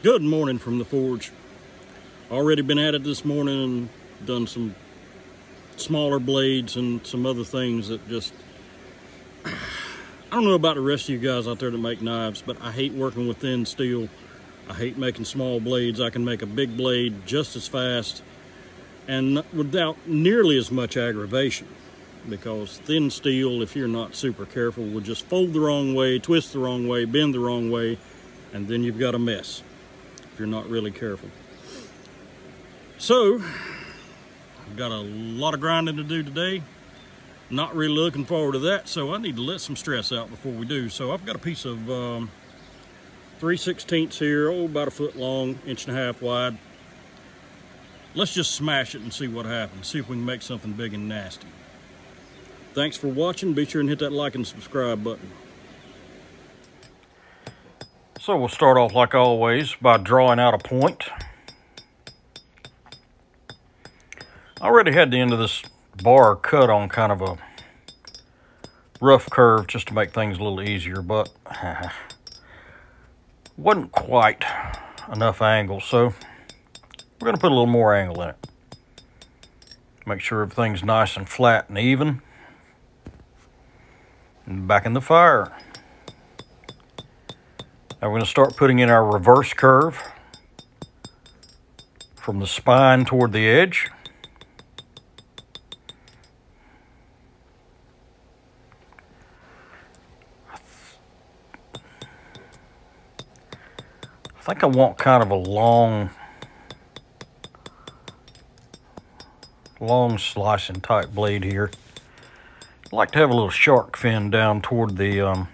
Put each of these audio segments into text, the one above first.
Good morning from the forge. Already been at it this morning and done some smaller blades and some other things that just, I don't know about the rest of you guys out there that make knives, but I hate working with thin steel. I hate making small blades. I can make a big blade just as fast and without nearly as much aggravation, because thin steel, if you're not super careful, will just fold the wrong way, twist the wrong way, bend the wrong way, and then you've got a mess if you're not really careful. So I've got a lot of grinding to do today. Not really looking forward to that, so I need to let some stress out before we do. So I've got a piece of 3/16 here, about a foot long, 1.5 inches wide. Let's just smash it and see what happens. See if we can make something big and nasty. Thanks for watching. Be sure and hit that like and subscribe button. So we'll start off like always by drawing out a point. I already had the end of this bar cut on kind of a rough curve just to make things a little easier, but wasn't quite enough angle, so we're going to put a little more angle in it. Make sure everything's nice and flat and even. And back in the fire. Now we're going to start putting in our reverse curve from the spine toward the edge. I think I want kind of a long slicing type blade here. I like to have a little shark fin down toward the,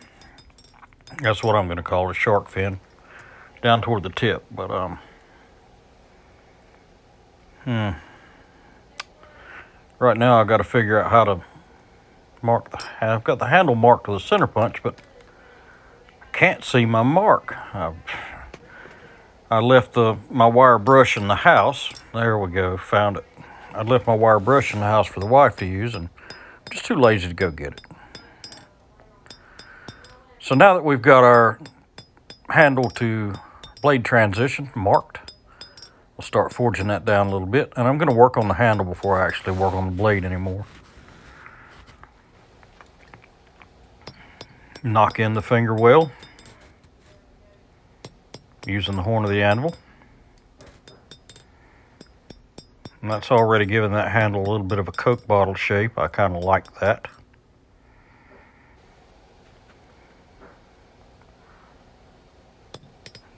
that's what I'm going to call it, a shark fin, down toward the tip. But, right now I've got to figure out how to mark I've got the handle marked with a center punch, but I can't see my mark. I left my wire brush in the house. There we go, found it. I left my wire brush in the house for the wife to use, and I'm just too lazy to go get it. So now that we've got our handle to blade transition marked, we'll start forging that down a little bit, and I'm going to work on the handle before I actually work on the blade anymore. Knock in the finger well using the horn of the anvil. And that's already given that handle a little bit of a Coke bottle shape. I kind of like that.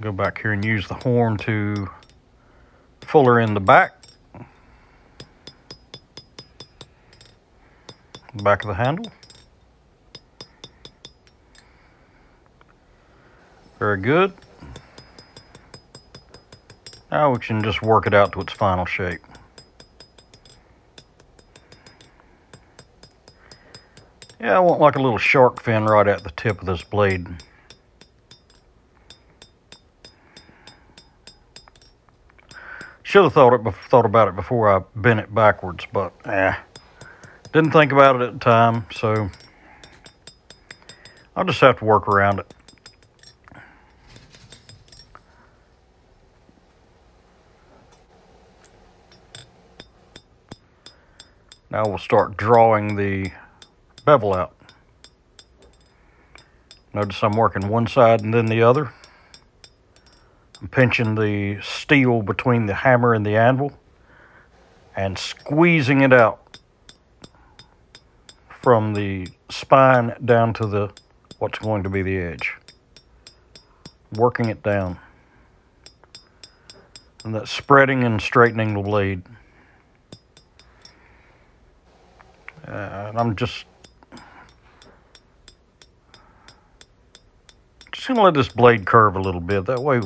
Go back here and use the horn to fuller in the back of the handle. Very good. Now we can just work it out to its final shape. Yeah, I want like a little shark fin right at the tip of this blade. Should have thought about it before I bent it backwards, but didn't think about it at the time, so I'll just have to work around it. Now we'll start drawing the bevel out. Notice I'm working one side and then the other. I'm pinching the steel between the hammer and the anvil and squeezing it out from the spine down to what's going to be the edge. Working it down. And that's spreading and straightening the blade. And I'm just going to let this blade curve a little bit. That way,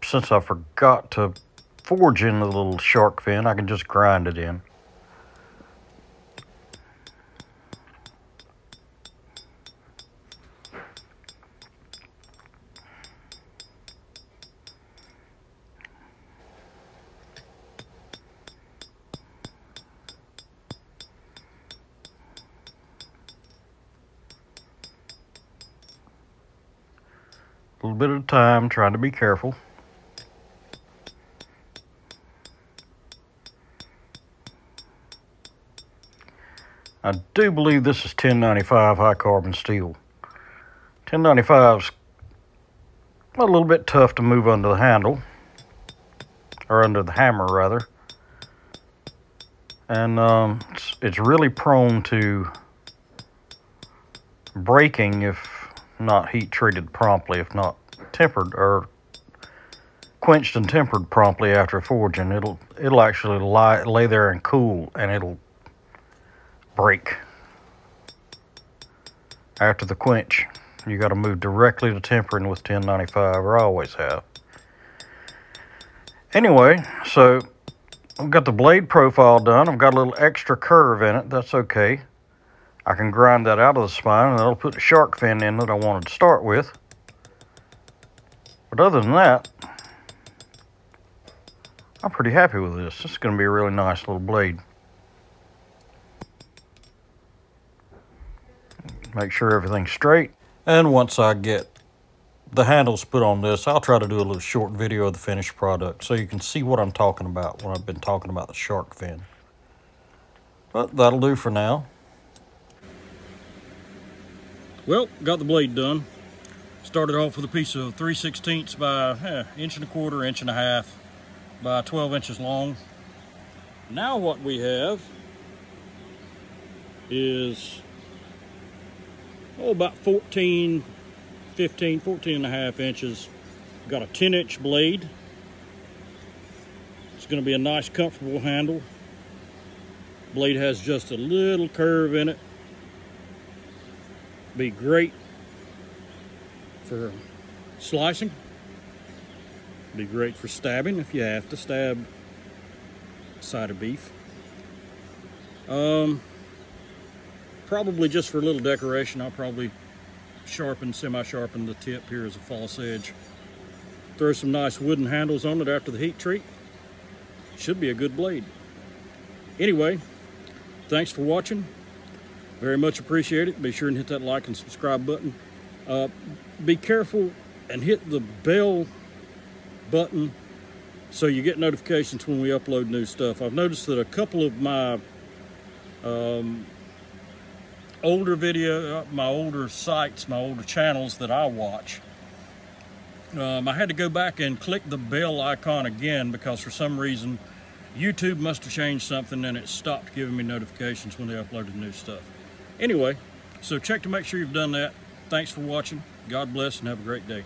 since I forgot to forge in the little shark fin, I can just grind it in. A little bit at a time, trying to be careful. I do believe this is 1095 high carbon steel. 1095's a little bit tough to move under the handle, or under the hammer rather. And it's really prone to breaking if not heat treated promptly, if not tempered or quenched and tempered promptly after forging. It'll actually lay there and cool, and it'll break after the quench. You got to move directly to tempering with 1095, or I always have. Anyway, so I've got the blade profile done. I've got a little extra curve in it. That's okay. I can grind that out of the spine, and that'll put the shark fin in that I wanted to start with. But other than that, I'm pretty happy with this. This is going to be a really nice little blade. Make sure everything's straight. And once I get the handles put on this, I'll try to do a little short video of the finished product so you can see what I'm talking about when I've been talking about the shark fin. But that'll do for now. Well, got the blade done. Started off with a piece of 3/16 by inch and a quarter, inch and a half by 12 inches long. Now what we have is about 14 and a half inches. Got a 10-inch blade. It's going to be a nice, comfortable handle. Blade has just a little curve in it. Be great for slicing. Be great for stabbing if you have to stab a side of beef. Probably just for a little decoration. I'll probably semi-sharpen the tip here as a false edge. Throw some nice wooden handles on it after the heat treat. Should be a good blade. Anyway, thanks for watching. Very much appreciate it. Be sure and hit that like and subscribe button. Be careful and hit the bell button so you get notifications when we upload new stuff. I've noticed that a couple of my older sites, my older channels that I watch, I had to go back and click the bell icon again because for some reason YouTube must have changed something and it stopped giving me notifications when they uploaded new stuff. Anyway, so check to make sure you've done that. Thanks for watching. God bless and have a great day.